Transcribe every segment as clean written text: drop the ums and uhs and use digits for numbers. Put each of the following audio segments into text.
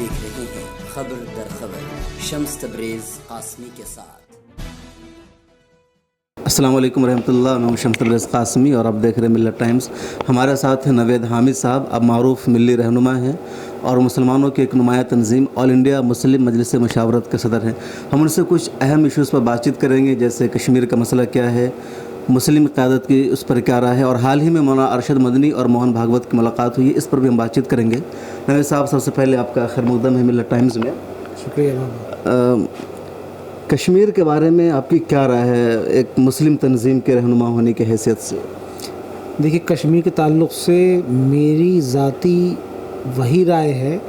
देख रहे हैं खबर दर खबर शम्स तबरेज़ कासमी के साथ। अस्सलाम वालेकुम रहमतुल्लाह। मैं शम्स तबरेज़ कासमी और आप देख रहे हैं मिल्लत टाइम्स। हमारे साथ हैं नवेद हामिद साहब, अब मारूफ मिली रहनुमा हैं और मुसलमानों की एक नुमाया तंजीम ऑल इंडिया मुस्लिम मजलिस मुशावरत के सदर हैं। हम उनसे कुछ अहम इशूज़ पर बातचीत करेंगे, जैसे कश्मीर का मसला क्या है, मुस्लिम क़यादत की उस पर क्या राय है, और हाल ही में मौलाना अरशद मदनी और मोहन भागवत की मुलाकात हुई, इस पर भी हम बातचीत करेंगे। नवेद साहब, सबसे पहले आपका खैर मक़दम है मिल्लत टाइम्स में। शुक्रिया। कश्मीर के बारे में आपकी क्या राय है एक मुस्लिम तंजीम के रहनुमा होने की हैसियत से? देखिए, कश्मीर के ताल्लुक़ से मेरी ज़ाती वही राय है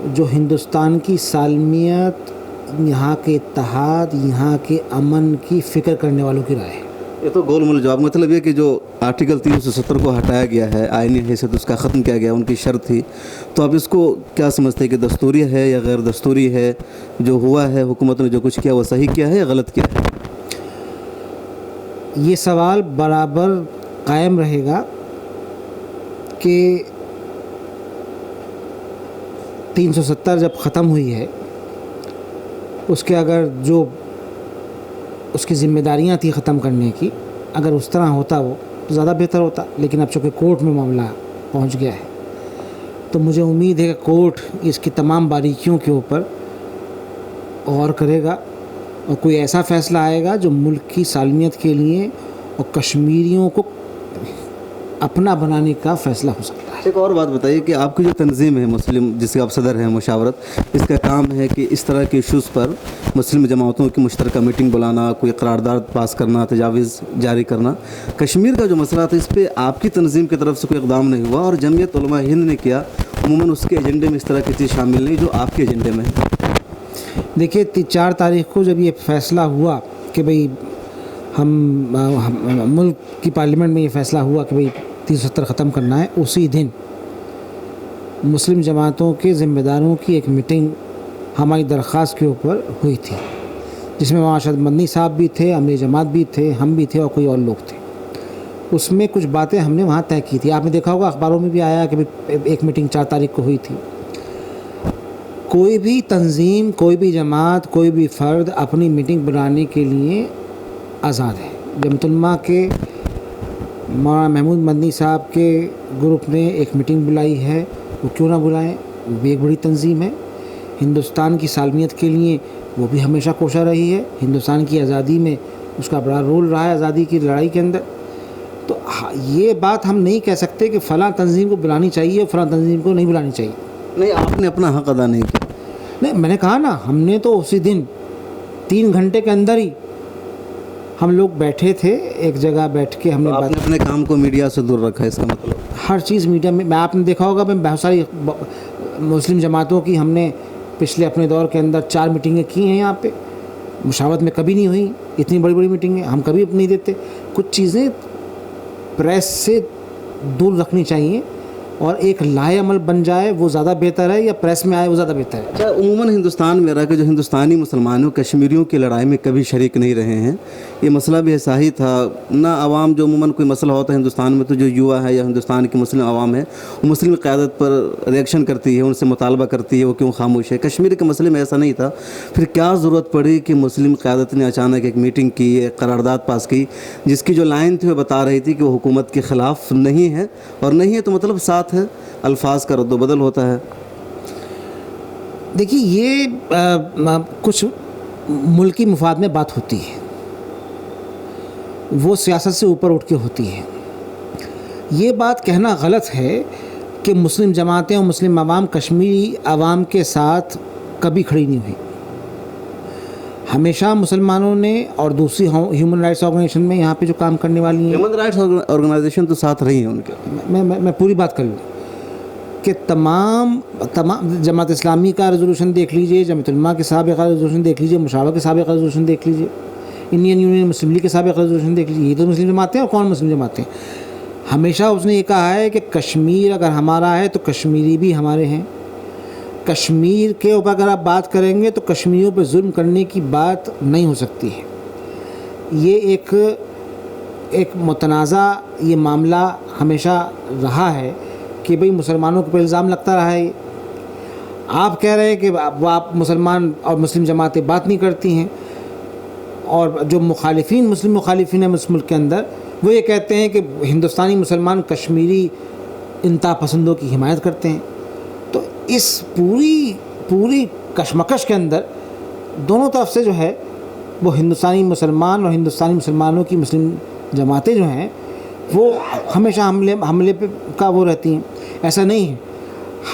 जो हिंदुस्तान की सालमियत, यहाँ के इत्तेहाद, यहाँ के अमन की फ़िक्र करने वालों की राय है। ये तो गोलमोल जवाब। मतलब ये कि जो आर्टिकल 370 को हटाया गया है, आईनी हैसियत उसका ख़त्म किया गया, उनकी शर्त थी, तो आप इसको क्या समझते हैं कि दस्तूरी है या गैर दस्तूरी है? जो हुआ है, हुकूमत ने जो कुछ किया वो सही किया है या गलत किया है? ये सवाल बराबर कायम रहेगा कि 370 जब ख़त्म हुई है, उसके अगर जो उसकी ज़िम्मेदारियाँ थी ख़त्म करने की, अगर उस तरह होता वो तो ज़्यादा बेहतर होता। लेकिन अब चूँकि कोर्ट में मामला पहुंच गया है, तो मुझे उम्मीद है कि कोर्ट इसकी तमाम बारीकियों के ऊपर गौर करेगा और कोई ऐसा फ़ैसला आएगा जो मुल्क की सालमियत के लिए और कश्मीरियों को अपना बनाने का फ़ैसला हो सकता है। एक और बात बताइए कि आपकी जो तंजीम है मुस्लिम, जिसके आप सदर हैं मुशावरत, इसका काम है कि इस तरह के इशूज़ पर मुस्लिम जमातों की मुश्तरका मीटिंग बुलाना, कोई करारदाद पास करना, तजावीज़ जारी करना। कश्मीर का जो मसला था, इस पर आपकी तंजीम की तरफ से कोई इक़दाम नहीं हुआ और जमीयत उलमा हिंद ने किया। अमूमन उसके एजेंडे में इस तरह की चीज़ शामिल नहीं जो आपके एजेंडे में है। देखिए, 4 तारीख़ को जब ये फ़ैसला हुआ कि भाई हम मुल्क की पार्लियामेंट में ये फ़ैसला हुआ कि भाई 370 ख़त्म करना है, उसी दिन मुस्लिम जमातों के ज़िम्मेदारों की एक मीटिंग हमारी दरख्वास्त के ऊपर हुई थी, जिसमें मौलाना अरशद मदनी साहब भी थे, अमीर जमात भी थे, हम भी थे और कोई और लोग थे। उसमें कुछ बातें हमने वहाँ तय की थी। आपने देखा होगा अखबारों में भी आया कि भाई एक मीटिंग 4 तारीख़ को हुई थी। कोई भी तंजीम, कोई भी जमात, कोई भी फ़र्द अपनी मीटिंग बुलाने के लिए आज़ाद है। जमात उलमा के मौलाना महमूद मदनी साहब के ग्रुप ने एक मीटिंग बुलाई है, वो क्यों ना बुलाएं, वो भी एक बड़ी तंजीम है। हिंदुस्तान की सालमियत के लिए वो भी हमेशा कोशा रही है। हिंदुस्तान की आज़ादी में उसका बड़ा रोल रहा है, आज़ादी की लड़ाई के अंदर। तो ये बात हम नहीं कह सकते कि फ़लाँ तंजीम को बुलानी चाहिए और फ़लाँ तंजीम को नहीं बुलानी चाहिए। नहीं, आपने अपना हक़ अदा नहीं किया। नहीं, मैंने कहा ना, हमने तो उसी दिन 3 घंटे के अंदर ही हम लोग बैठे थे एक जगह, बैठ के हमने आपने अपने काम को मीडिया से दूर रखा है, इसका मतलब? हर चीज़ मीडिया में। मैं आपने देखा होगा, मैं बहुत सारी मुस्लिम जमातों की हमने पिछले अपने दौर के अंदर 4 मीटिंगें की हैं। यहाँ पे मुशावरत में कभी नहीं हुई इतनी बड़ी बड़ी मीटिंगें, हम कभी नहीं देते। कुछ चीज़ें प्रेस से दूर रखनी चाहिए और एक लाएअमल बन जाए वो ज़्यादा बेहतर है, या प्रेस में आए वो ज़्यादा बेहतर है। अच्छा, उमूमन हिंदुस्तान में रह के जो हिंदुस्तानी मुसलमानों कश्मीरियों की लड़ाई में कभी शरीक नहीं रहे हैं, ये मसला भी ऐसा ही था ना। आवाम जो उमूमन कोई मसला होता है हिंदुस्तान में, तो जो युवा है या हिंदुस्तान की मुस्लिम आवाम है, वो मुस्लिम क़यादत पर रिएक्शन करती है, उनसे मुतालबा करती है वो क्यों खामोश है। कश्मीर के मसले में ऐसा नहीं था। फिर क्या ज़रूरत पड़ी कि मुस्लिम क़यादत ने अचानक एक मीटिंग की, एक करारदाद पास की, जिसकी जो लाइन थी वो बता रही थी कि वो हुकूमत के ख़िलाफ़ नहीं है, और नहीं है तो मतलब साथ है, अल्फाज का रद्द-बदल होता है। देखिए, ये कुछ मुल्की मुफाद में बात होती है, वो सियासत से ऊपर उठ के होती है। ये बात कहना गलत है कि मुस्लिम जमातें और मुस्लिम आवाम कश्मीरी आवाम के साथ कभी खड़ी नहीं हुई। हमेशा मुसलमानों ने और दूसरी ह्यूमन राइट्स ऑर्गेनाइजेशन में यहाँ पे जो काम करने वाली हैं, ह्यूमन राइट्स ऑर्गेनाइजेशन तो साथ रही हैं उनके। मैं पूरी बात कर लूँ कि तमाम जमात इस्लामी का रेजोल्यूशन देख लीजिए, जमात उलमा के साबिक़ा रेजोल्यूशन देख लीजिए, मुशावरा के साबिक़ा रेजोल्यूशन देख लीजिए, इंडियन यूनियन मुस्लिम लीग के साबिक़ा रेजोल्यूशन देख लीजिए। ये तो मुस्लिम जमातें हैं, और कौन मुस्लिम जमातें हैं। हमेशा उसने ये कहा है कि कश्मीर अगर हमारा है तो कश्मीरी भी हमारे हैं। कश्मीर के ऊपर अगर आप बात करेंगे तो कश्मीरियों पर जुल्म करने की बात नहीं हो सकती है। ये एक मुतनाज़ा ये मामला हमेशा रहा है कि भाई मुसलमानों के ऊपर इल्ज़ाम लगता रहा है। آپ کہہ رہے ہیں کہ وہ آپ مسلمان اور مسلم جماعتیں بات نہیں کرتی ہیں، اور جو مسلم مخالفین ہیں اس ملک کے اندر، وہ یہ کہتے ہیں کہ ہندوستانی مسلمان کشمیری انتہا پسندوں کی حمایت کرتے ہیں۔ تو اس پوری کشمکش کے اندر دونوں طرف سے جو ہے وہ ہندوستانی مسلمان اور ہندوستانی مسلمانوں کی مسلم جماعتیں جو ہیں وہ ہمیشہ حملے پہ کا وہ رہتی ہیں۔ ایسا نہیں ہے،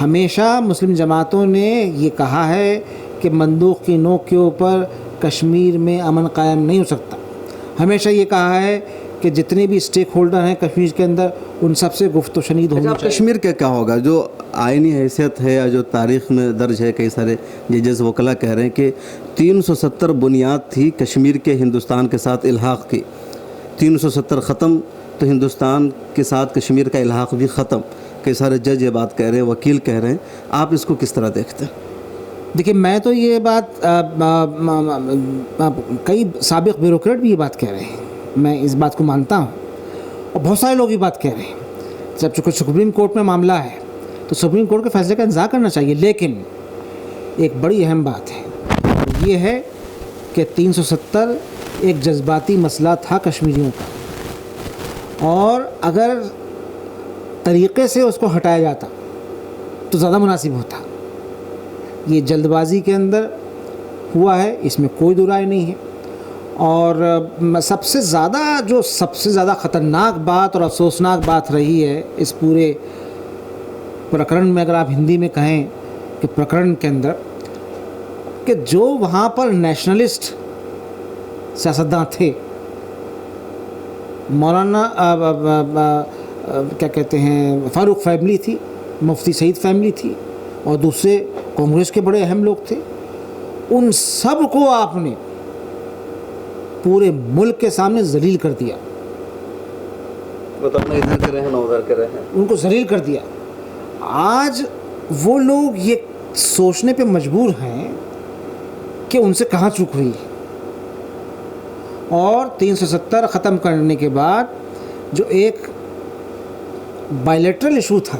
ہمیشہ مسلم جماعتوں نے یہ کہا ہے کہ بندوق کی نوک کے اوپر کشمیر میں امن قائم نہیں ہو سکتا۔ ہمیشہ یہ کہا ہے کہ جتنے بھی اسٹیک ہولڈر ہیں کشمیر کے اندر ان سب سے گفت و شنید ہونی چاہیے۔ کشمیر کا کیا ہوگا؟ جو آئینی حیثیت ہے یا جو تاریخ میں درج ہے، کئی سارے ججز وکلا کہہ رہے ہیں کہ 370 بنیاد تھی کشمیر کے ہندوستان کے ساتھ الحاق کی، 370 ختم تو ہندوستان کے ساتھ کشمیر کا الحاق بھی ختم۔ کئی سارے جج یہ بات کہہ رہے ہیں، وکیل کہہ رہے ہیں، آپ اس کو کس طرح دیکھتے ہیں؟ دیکھیں، میں تو یہ بات کئی سابق بیوروکریٹ بھی یہ بات کہہ رہے ہیں، میں اس بات کو مانتا ہوں، اور بہت سارے لوگ یہ بات کہہ رہے ہیں۔ جب چونکہ سپریم کورٹ میں معاملہ ہے تو سپریم کورٹ کے فیصلے کا انتظار کرنا چاہیے، لیکن ایک بڑی اہم بات ہے، یہ ہے کہ 370 ایک جذباتی مسئلہ تھا کشمیریوں کا، اور اگر طریقے سے اس کو ہٹایا جاتا تو زیادہ مناسب ہوتا۔ یہ جلد بازی کے اندر ہوا ہے، اس میں کوئی دو رائے نہیں ہے، اور سب سے زیادہ خطرناک بات اور افسوسناک بات رہی ہے اس پورے پرکرن میں، اگر آپ ہندی میں کہیں کہ پرکرن کے اندر، کہ جو وہاں پر نیشنلسٹ سیاستداں تھے، مولانا کیا کہتے ہیں فاروق فیملی تھی، مفتی سعید فیملی تھی، اور دوسرے کانگریس کے بڑے اہم لوگ تھے، ان سب کو آپ نے پورے ملک کے سامنے ذلیل کر دیا، ادھر کے رہے ہیں نہ ادھر کے رہے ہیں، ان کو ذلیل کر دیا۔ آج وہ لوگ یہ سوچنے پہ مجبور ہیں کہ ان سے کہاں چوک ہوئی، اور 370 ختم کرنے کے بعد جو ایک بائیلیٹرل ایشو تھا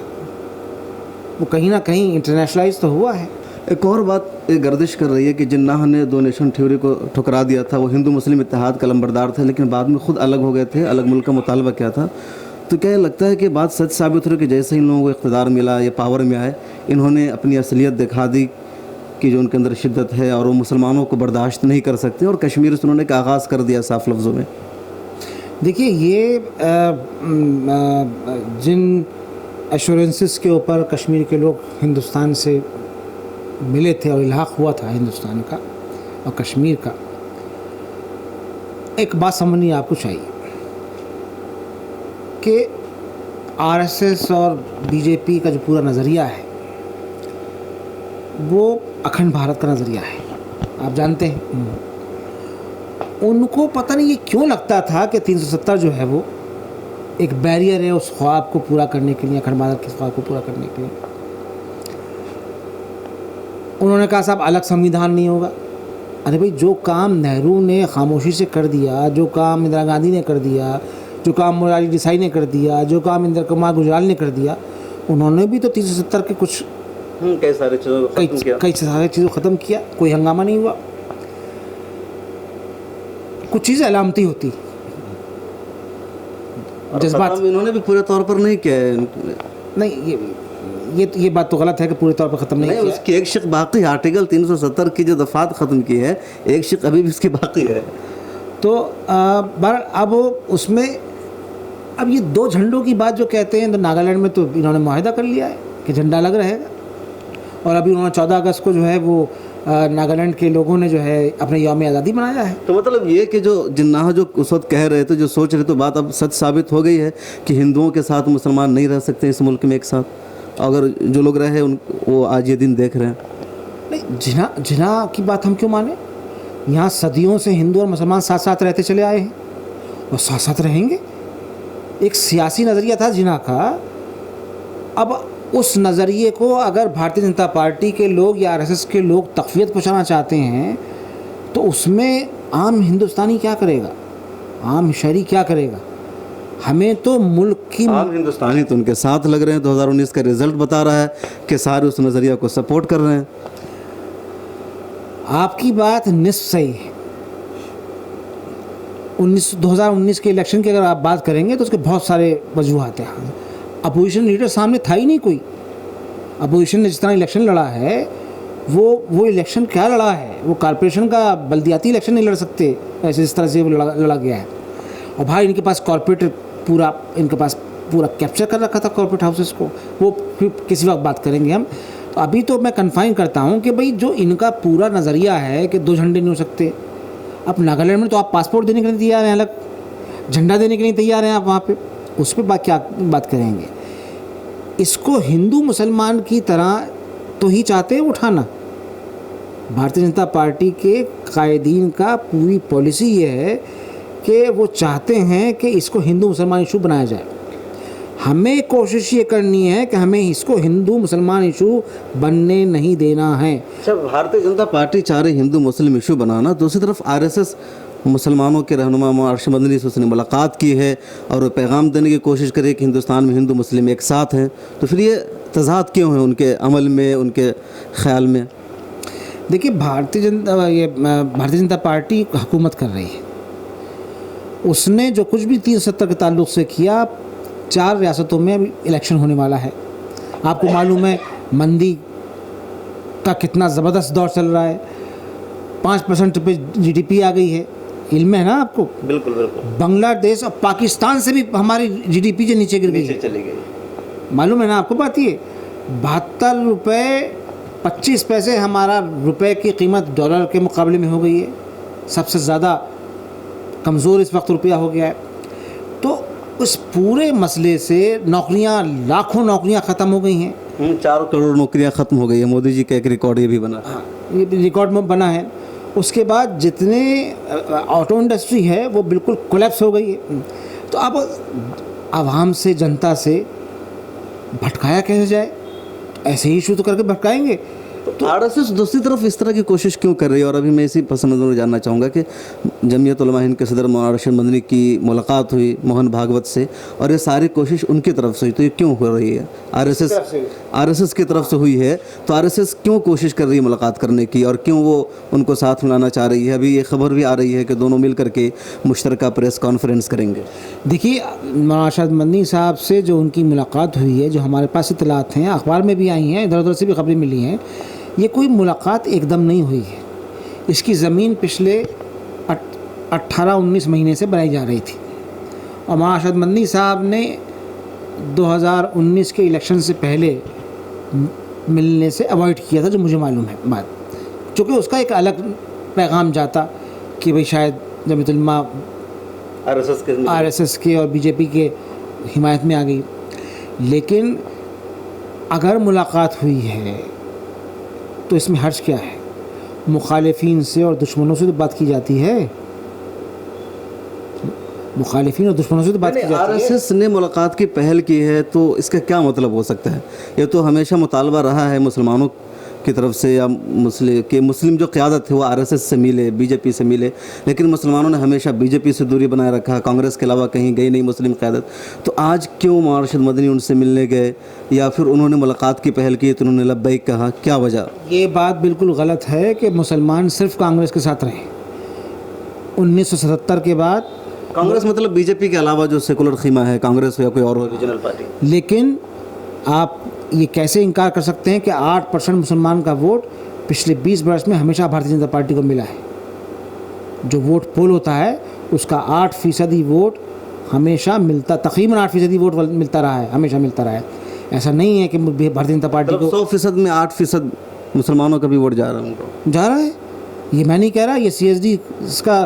وہ کہیں نہ کہیں انٹرنیشنلائز تو ہوا ہے۔ ایک اور بات گردش کر رہی ہے کہ جناح نے دو نیشن تھیوری کو ٹھکرا دیا تھا، وہ ہندو مسلم اتحاد کا لمبردار تھے، لیکن بعد میں خود الگ ہو گئے تھے، الگ ملک کا مطالبہ کیا تھا۔ تو کیا لگتا ہے کہ بات سچ ثابت ہو رہی کہ جیسے ان لوگوں کو اقتدار ملا یا پاور میں آئے، انہوں نے اپنی اصلیت دکھا دی کہ جو ان کے اندر شدت ہے، اور وہ مسلمانوں کو برداشت نہیں کر سکتے، اور کشمیر سے انہوں نے ایک آغاز کر دیا صاف لفظوں میں؟ دیکھیے، یہ جن ایشورنسز کے اوپر کشمیر کے لوگ ہندوستان سے ملے تھے اور الحاق ہوا تھا ہندوستان کا اور کشمیر کا، ایک بات سمجھنی آپ کو چاہیے کہ آر ایس ایس اور بی جے پی کا جو پورا نظریہ ہے وہ اکھنڈ بھارت کا نظریہ ہے، آپ جانتے ہیں۔ ان کو پتہ نہیں یہ کیوں لگتا تھا کہ 370 جو ہے وہ ایک بیریئر ہے اس خواب کو پورا کرنے کے لیے، اکھنڈ بھارت کے خواب کو پورا کرنے کے لیے۔ انہوں نے کہا صاحب الگ سمویدھان نہیں ہوگا۔ ارے بھائی، جو کام نہرو نے خاموشی سے کر دیا، جو کام اندرا گاندھی نے کر دیا، جو کام مراری دیسائی نے کر دیا، جو کام اندر کمار گجرال نے کر دیا، انہوں نے بھی تو 370 کے کچھ کئی سارے چیزوں ختم کیا، کوئی ہنگامہ نہیں ہوا۔ کچھ چیزیں علامتی ہوتی، جذبات انہوں نے بھی پورے طور پر نہیں کیا ہے۔ نہیں، یہ بات تو غلط ہے کہ پورے طور پر ختم نہیں کیا۔ اس کی ایک شق باقی، آرٹیکل 370 کی جو دفعات ختم کی ہے، ایک شق ابھی بھی اس کی باقی ہے۔ تو اب اس میں اب یہ دو جھنڈوں کی بات جو کہتے ہیں، تو ناگالینڈ میں تو انہوں نے معاہدہ کر لیا ہے کہ جھنڈا الگ رہے گا، اور ابھی انہوں نے 14 اگست کو جو ہے وہ ناگالینڈ کے لوگوں نے جو ہے اپنے یوم آزادی منایا ہے۔ تو مطلب یہ کہ جو جناح جو اس وقت کہہ رہے تھے، جو سوچ رہے، تو بات اب سچ ثابت ہو گئی ہے کہ ہندوؤں کے ساتھ مسلمان نہیں رہ سکتے اس ملک میں ایک ساتھ، اگر جو لوگ رہے وہ آج یہ دن دیکھ رہے ہیں۔ نہیں، جناح کی بات ہم کیوں مانیں؟ یہاں صدیوں سے ہندو اور مسلمان ساتھ ساتھ رہتے چلے آئے ہیں اور ساتھ ساتھ رہیں گے۔ ایک سیاسی نظریہ تھا جناح کا، اب اس نظریے کو اگر بھارتیہ جنتا پارٹی کے لوگ یا آر ایس ایس کے لوگ تقویت پہنچانا چاہتے ہیں تو اس میں عام ہندوستانی کیا کرے گا، عام شہری کیا کرے گا؟ हमें तो मुल्क की आम हिंदुस्तानी तो उनके साथ लग रहे हैं। 2019 का रिजल्ट बता रहा है कि सारे उस नज़रिया को सपोर्ट कर रहे हैं। आपकी बात निस्फ सही है। 2019 के इलेक्शन की अगर आप बात करेंगे तो उसके बहुत सारे वजूहात हैं। अपोजिशन लीडर सामने था ही नहीं कोई। अपोजिशन ने जिस तरह इलेक्शन लड़ा है वो इलेक्शन क्या लड़ा है, वो कॉरपोरेशन का बल्दियाती इलेक्शन नहीं लड़ सकते ऐसे जिस तरह से वो लड़ा गया है। और भाई इनके पास कॉरपोरेट इनके पास पूरा कैप्चर कर रखा था कॉरपोरेट हाउसेस को। वो फिर किसी वक्त बात करेंगे हम। तो अभी तो मैं कन्फाइन करता हूँ कि भाई जो इनका पूरा नज़रिया है कि दो झंडे नहीं हो सकते। अब नागालैंड में तो आप पासपोर्ट देने के लिए तैयार हैं, अलग झंडा देने के लिए तैयार हैं आप वहाँ पे, उस पर क्या बात करेंगे। इसको हिंदू मुसलमान की तरह तो ही चाहते हैं उठाना। भारतीय जनता पार्टी के कायदीन का पूरी पॉलिसी ये है कि वो चाहते हैं कि इसको हिंदू मुसलमान इशू बनाया जाए। हमें कोशिश ये करनी है कि हमें इसको हिंदू मुसलमान इशू बनने नहीं देना है। जब भारतीय जनता पार्टी चाह रही हिंदू मुस्लिम इशू बनाना, दूसरी तरफ आरएसएस मुसलमानों के रहनुमा अरशद मदनी से उसने मुलाकात की है और वो पैगाम देने की कोशिश करे कि हिंदुस्तान में हिंदू मुस्लिम एक साथ हैं। तो फिर ये तज़ाद क्यों है उनके अमल में, उनके ख्याल में? देखिए, भारतीय जनता पार्टी हुकूमत कर रही है। उसने जो कुछ भी 370 के ताल्लुक़ से किया, 4 रियासतों में अभी इलेक्शन होने वाला है। आपको मालूम है मंदी का कितना ज़बरदस्त दौर चल रहा है। 5% पे GDP आ गई है, इल्म है ना आपको? बिल्कुल बिल्कुल। बांग्लादेश और पाकिस्तान से भी हमारी GDP जो नीचे गिर गई है, चली गई। मालूम है ना आपको बात? ये 72 रुपये 25 पैसे हमारा रुपए की कीमत डॉलर के मुकाबले में हो गई है। सबसे ज़्यादा कमज़ोर इस वक्त रुपया हो गया है। तो उस पूरे मसले से नौकरियां, लाखों नौकरियां ख़त्म हो गई हैं। 4 करोड़ नौकरियां ख़त्म हो गई है। मोदी जी का एक रिकॉर्ड ये भी बना। हाँ, ये रिकॉर्ड में बना है। उसके बाद जितने ऑटो इंडस्ट्री है वो बिल्कुल कोलैप्स हो गई है। तो अब आवाम से, जनता से भटकाया कैसे जाए? ऐसे ही इशू तो करके भटकाएंगे। तो आरएसएस दूसरी तरफ इस तरह की कोशिश क्यों कर रही है? और अभी मैं इसी पस मंज़र में जानना चाहूँगा कि जमीयत उलमा हिंद के सदर मौलाना अरशद मदनी की मुलाकात हुई मोहन भागवत से, और ये सारी कोशिश उनकी तरफ से हुई, तो ये क्यों हो रही है? आरएसएस की तरफ से हुई है, तो आरएसएस क्यों कोशिश कर रही है मुलाकात करने की, और क्यों वो उनको साथ मिलाना चाह रही है? अभी ये खबर भी आ रही है कि दोनों मिल करके मुश्तरका प्रेस कॉन्फ्रेंस करेंगे। देखिए, मौलाना अरशद मदनी साहब से जो उनकी मुलाकात हुई है, जो हमारे पास इत्तलात हैं, अखबार में भी आई हैं, इधर उधर से भी खबरें मिली हैं, ये कोई मुलाकात एकदम नहीं हुई है। इसकी ज़मीन पिछले 18-19 महीने से बनाई जा रही थी। और मौलाना अरशद मदनी साहब ने 2019 के इलेक्शन से पहले मिलने से अवॉइड किया था, जो मुझे मालूम है बात, चूँकि उसका एक अलग पैगाम जाता कि भाई शायद जमीयत उलमा आरएसएस के और बीजेपी के हिमायत में आ गई। लेकिन अगर मुलाकात हुई है तो इसमें हर्ज क्या है? मुखालिफिन से और दुश्मनों से तो बात की जाती है। मुखालिफिन और दुश्मनों से तो बात की जाती है। आरएसएस ने मुलाकात की पहल की है, तो इसका क्या मतलब हो सकता है? ये तो हमेशा मुतालबा रहा है मुसलमानों की तरफ से, या मुस्लिम जो क़यादत है वो आरएसएस से मिले, बीजेपी से मिले, लेकिन मुसलमानों ने हमेशा बीजेपी से दूरी बनाए रखा, कांग्रेस के अलावा कहीं गई नहीं मुस्लिम क़यादत। तो आज क्यों मौलाना अरशद मदनी उनसे मिलने गए, या फिर उन्होंने मुलाकात की पहल की तो उन्होंने लब्बैक कहा? क्या वजह? ये बात बिल्कुल गलत है कि मुसलमान सिर्फ कांग्रेस के साथ रहे। 1977 के बाद कांग्रेस मतलब बीजेपी के अलावा जो सेकुलर खीमा है, कांग्रेस हो या कोई और हो, रीजनल पार्टी। लेकिन आप ये कैसे इनकार कर सकते हैं कि 8% मुसलमान का वोट पिछले 20 वर्ष में हमेशा भारतीय जनता पार्टी को मिला है। जो वोट पोल होता है उसका 8% वोट हमेशा मिलता, तकरीबन 8% वोट मिलता रहा है, हमेशा मिलता रहा है। ऐसा नहीं है कि भारतीय जनता पार्टी को 100% में 8% मुसलमानों का भी वोट जा रहा है, उनको जा रहा है। ये मैं नहीं कह रहा, ये CSD इसका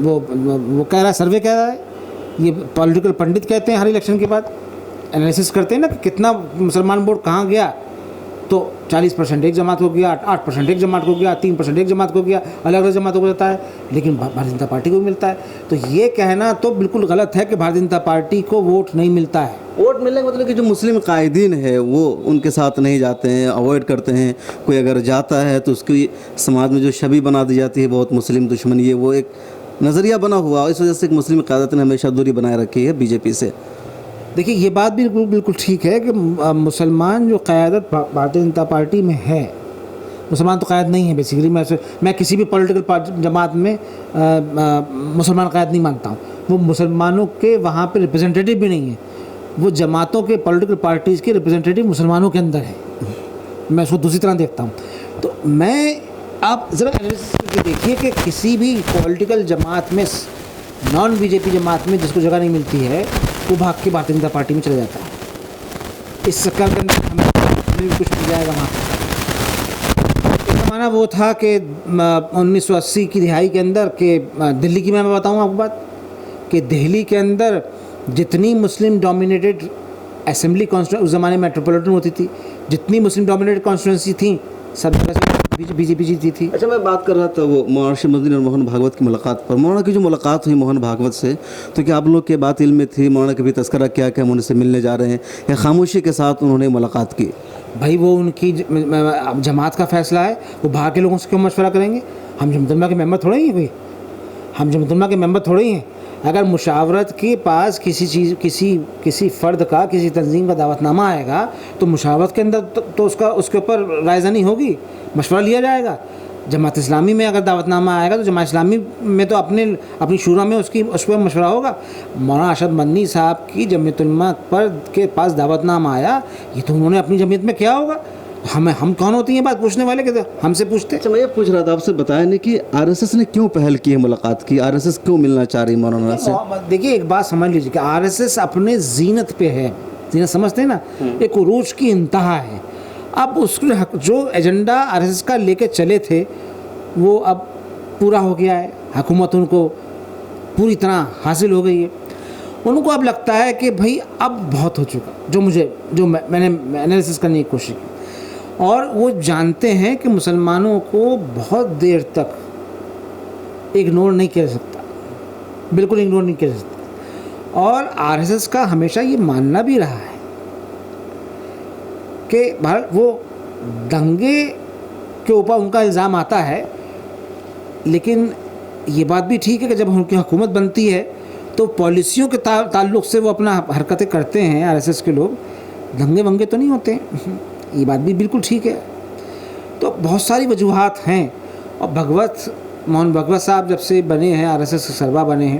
वो कह रहा है, सर्वे कह रहा है, ये पॉलिटिकल पंडित कहते हैं हर इलेक्शन के बाद एनालिसिस करते हैं ना कि कितना मुसलमान वोट कहाँ गया। तो 40% एक जमात को गया, 8% एक जमात को गया, 3% एक जमात को गया, अलग अलग जमातों को जाता है, लेकिन भारतीय जनता पार्टी को मिलता है। तो ये कहना तो बिल्कुल गलत है कि भारतीय जनता पार्टी को वोट नहीं मिलता है। वोट मिलने का मतलब कि जो मुस्लिम कायदीन है वो उनके साथ नहीं जाते हैं, अवॉइड करते हैं। कोई अगर जाता है तो उसकी समाज में जो छवि बना दी जाती है बहुत मुस्लिम दुश्मनी है, वो एक نظریہ بنا ہوا، اس وجہ سے ایک مسلم قیادت نے ہمیشہ دوری بنائے رکھی ہے بی جے پی سے۔ دیکھیے یہ بات بھی بالکل ٹھیک ہے کہ مسلمان جو قیادت بھارتیہ جنتا پارٹی میں ہے، مسلمان تو قائد نہیں ہے بیسیکلی، میں کسی بھی پولیٹیکل جماعت میں مسلمان قائد نہیں مانتا ہوں، وہ مسلمانوں کے وہاں پہ ریپرزنٹیٹیو بھی نہیں ہے، وہ جماعتوں کے پولیٹیکل پارٹیز کے ریپرزنٹیٹیو مسلمانوں کے اندر ہے، میں اس کو دوسری طرح دیکھتا ہوں۔ تو میں آپ ذرا انالیسس کر کے دیکھیے کہ کسی بھی پولیٹیکل جماعت میں، نان بی جے پی جماعت میں جس کو جگہ نہیں ملتی ہے وہ بھاگ کے بھارتیہ جنتا پارٹی میں چلا جاتا ہے، اس چکر کے اندر ہمیں بھی کچھ مل جائے گا وہاں پہ۔ ایک زمانہ وہ تھا کہ 1980 کی دہائی کے اندر کہ دلی کی میں بتاؤں آپ کو بات کہ دہلی کے اندر جتنی مسلم ڈومینیٹڈ اسمبلی کانسٹیٹوئنسی اس زمانے میں میٹروپولیٹن ہوتی تھی، جتنی مسلم ڈومینیٹڈ کانسٹیٹوئنسی تھیں سب بی جے پی جیتی تھی۔ اچھا، میں بات کر رہا تھا وہ مولانا شیخ مدنی اور موہن بھاگوت کی ملاقات پر۔ مولانا کی جو ملاقات ہوئی موہن بھاگوت سے، تو کیا آپ لوگ کے بات علم میں تھی؟ مولانا کبھی تذکرہ کیا کہ ہم ان سے ملنے جا رہے ہیں، یا خاموشی کے ساتھ انہوں نے ملاقات کی؟ بھائی وہ ان کی جماعت کا فیصلہ ہے، وہ باہر کے لوگوں سے کیوں مشورہ کریں گے؟ ہم جمعیت علماء کے ممبر تھوڑے ہی ہیں کوئی، ہم جمعیت علماء کے ممبر تھوڑے ہی ہیں۔ اگر مشاورت کے پاس کسی فرد کا، کسی تنظیم کا دعوت نامہ آئے گا تو مشاورت کے اندر تو اس کے اوپر رائے زنی ہوگی، مشورہ لیا جائے گا۔ جماعت اسلامی میں اگر دعوت نامہ آئے گا تو جماعت اسلامی میں تو اپنی شورا میں اس پہ مشورہ ہوگا۔ مولانا ارشد مدنی صاحب کی جمعیت علماء کے پاس دعوت نامہ آیا، یہ تو انہوں نے اپنی جمعیت میں کیا ہوگا، ہم کون ہوتی ہیں بات پوچھنے والے، کہ ہم سے پوچھتے۔ اچھا، میں یہ پوچھ رہا تھا آپ سے، بتایا نہیں کہ آر ایس ایس نے کیوں پہل کی ہے ملاقات کی؟ آر ایس ایس کیوں ملنا چاہ رہی مولانا سے؟ دیکھیے ایک بات سمجھ لیجیے کہ آر ایس ایس اپنے زینت پہ ہے، زینت سمجھتے ہیں نا، ایک عروج کی انتہا ہے۔ اب اس جو ایجنڈا آر ایس ایس کا لے کے چلے تھے وہ اب پورا ہو گیا ہے، حکومت ان کو پوری طرح حاصل ہو گئی ہے۔ ان کو اب لگتا ہے کہ بھائی اب بہت ہو چکا، جو میں نے انالیسس کرنے کی کوشش کی، اور وہ جانتے ہیں کہ مسلمانوں کو بہت دیر تک اگنور نہیں کیا جا سکتا، بالکل اگنور نہیں کیا جا سکتا۔ اور آر ایس ایس کا ہمیشہ یہ ماننا بھی رہا ہے کہ وہ دنگے کے اوپر ان کا الزام آتا ہے، لیکن یہ بات بھی ٹھیک ہے کہ جب ان کی حکومت بنتی ہے تو پالیسیوں کے تعلق سے وہ اپنا حرکتیں کرتے ہیں، آر ایس ایس کے لوگ دنگے ونگے تو نہیں ہوتے ہیں، یہ بات بھی بالکل ٹھیک ہے۔ تو بہت ساری وجوہات ہیں، اور موہن بھگوت صاحب جب سے بنے ہیں، آر ایس ایس کے سربراہ بنے ہیں،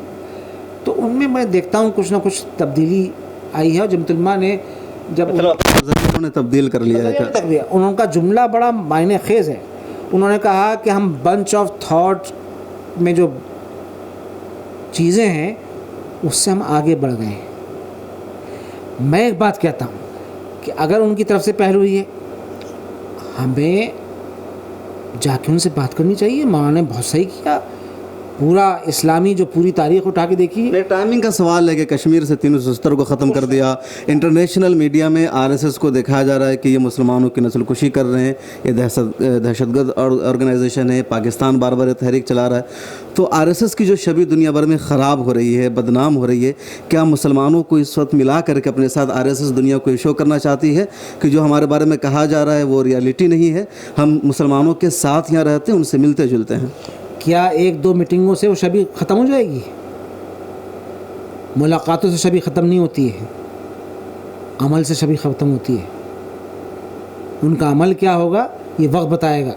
تو ان میں دیکھتا ہوں کچھ نہ کچھ تبدیلی آئی ہے۔ اور جمعیت علماء نے جب انہوں نے تبدیل کر لیا ہے، ان کا جملہ بڑا معنی خیز ہے، انہوں نے کہا کہ ہم بنچ آف تھاٹ میں جو چیزیں ہیں اس سے ہم آگے بڑھ گئے ہیں۔ میں ایک بات کہتا ہوں کہ اگر ان کی طرف سے پہل ہوئی ہے، ہمیں جا کے ان سے بات کرنی چاہیے۔ مولانا نے بہت صحیح کیا، پورا اسلامی جو پوری تاریخ اٹھا کے دیکھی۔ ٹائمنگ کا سوال ہے کہ کشمیر سے 370 کو ختم کر دیا، انٹرنیشنل میڈیا میں آر ایس ایس کو دکھایا جا رہا ہے کہ یہ مسلمانوں کی نسل کشی کر رہے ہیں، یہ دہشت گرد آرگنائزیشن ہے، پاکستان بار بار تحریک چلا رہا ہے۔ تو آر ایس ایس کی جو شبیہ دنیا بھر میں خراب ہو رہی ہے، بدنام ہو رہی ہے، کیا مسلمانوں کو اس وقت ملا کر کے اپنے ساتھ آر ایس ایس دنیا کو شو کرنا چاہتی ہے کہ جو ہمارے بارے میں کہا جا رہا ہے وہ ریالٹی نہیں ہے، ہم مسلمانوں کے ساتھ یہاں رہتے ہیں، ان سے ملتے جلتے ہیں؟ کیا ایک دو میٹنگوں سے وہ شبیہ ختم ہو جائے گی؟ ملاقاتوں سے شبیہ ختم نہیں ہوتی ہے، عمل سے شبیہ ختم ہوتی ہے۔ ان کا عمل کیا ہوگا یہ وقت بتائے گا۔